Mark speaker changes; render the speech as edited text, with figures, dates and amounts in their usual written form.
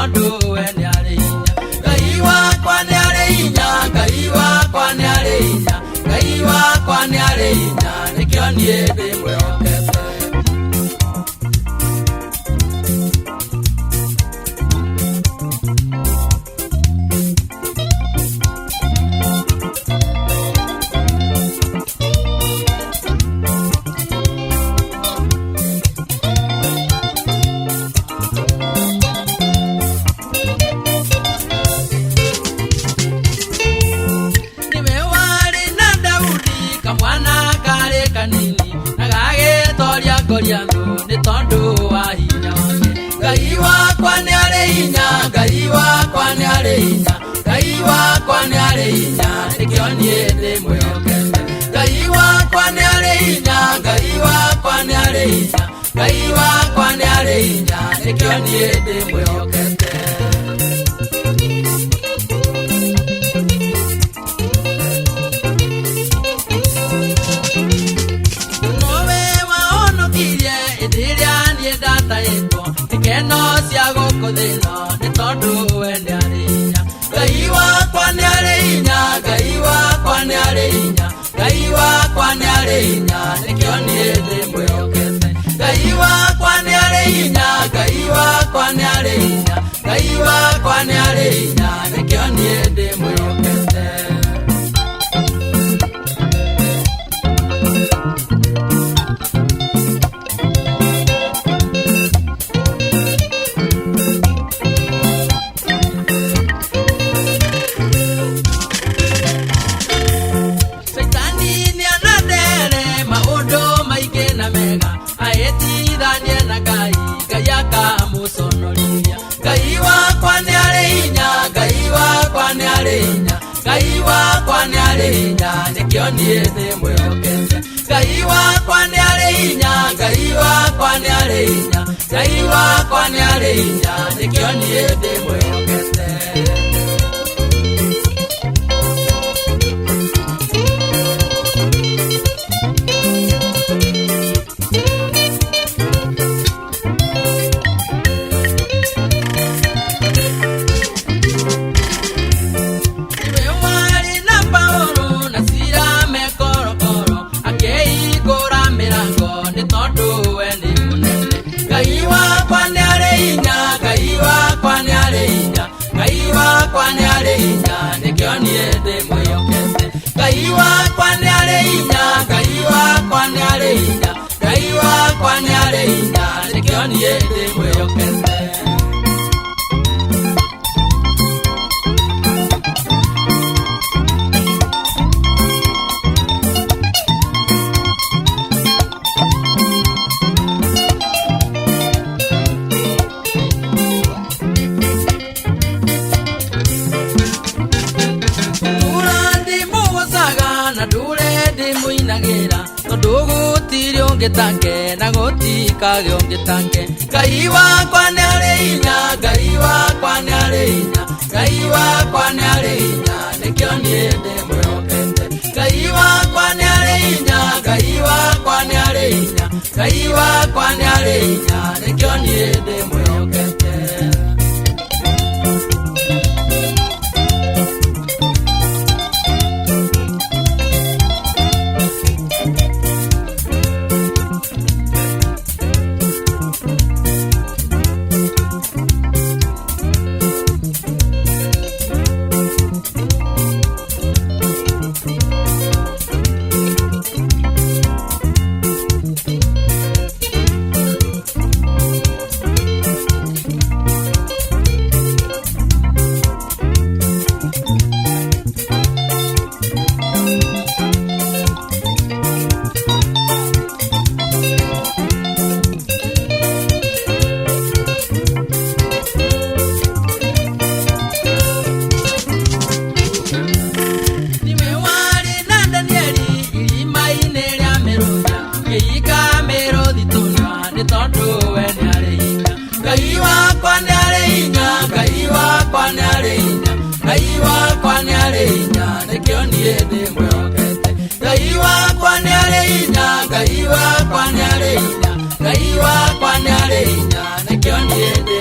Speaker 1: tondu we Niari hinya. Ngai wakwa Niari hinya, Ngai wakwa Niari hinya, Ngai wakwa Niari hinya, nikio nie ndi mwihokete. Kamwana kare kanini nagagetoria ngoriangu ni tondu wa hinya wake. Ngai wakwa Niari hinya, Ngai wakwa Niari hinya, Ngai wakwa Niari hinya, nikio nie ndi mwihokete. Ngai wakwa Niari hinya, Ngai wakwa Niari hinya, Ngai wakwa Niari hinya, nikio nie ndi mwihokete. Nikeno cia guku thino ni tondu we Niari hinya. Ngai wakwa Niari hinya, Ngai wakwa Niari hinya, Ngai wakwa Niari hinya, nikio nie ndi mwihokete. Ngai wakwa Niari hinya, Ngai wakwa Niari hinya, Ngai wakwa Niari hinya, nikio nie ndi mwihokete. Ngai wakwa Niari hinya, Ngai wakwa Niari hinya, Ngai wakwa Niari hinya, nikio nie ndi mwihokete. Ngai wakwa Niari hinya, Ngai wakwa Niari hinya, Ngai wakwa Niari hinya, nikio nie ndi mwihokete. Ngai wakwa Niari hinya, Ngai wakwa Niari hinya, Ngai wakwa Niari hinya, nikio nie ndi mwihokete. Ngai wakwa Niari hinya, Ngai wakwa Niari hinya, Ngai wakwa Niari hinya, nikio nie ndi mwihokete. Tondu gutiri ungitange na gutikage ungitange. Ngai wakwa Niari hinya, Ngai wakwa Niari hinya, Ngai wakwa Niari hinya, nikio nie ndi mwihokete. Ngai wakwa Niari hinya, Ngai wakwa Niari hinya, Ngai wakwa Niari hinya, nikio nie ndi mwihokete. Ngai wakwa Niari hinya, Ngai wakwa Niari hinya, Ngai wakwa Niari hinya, nikio nie ndi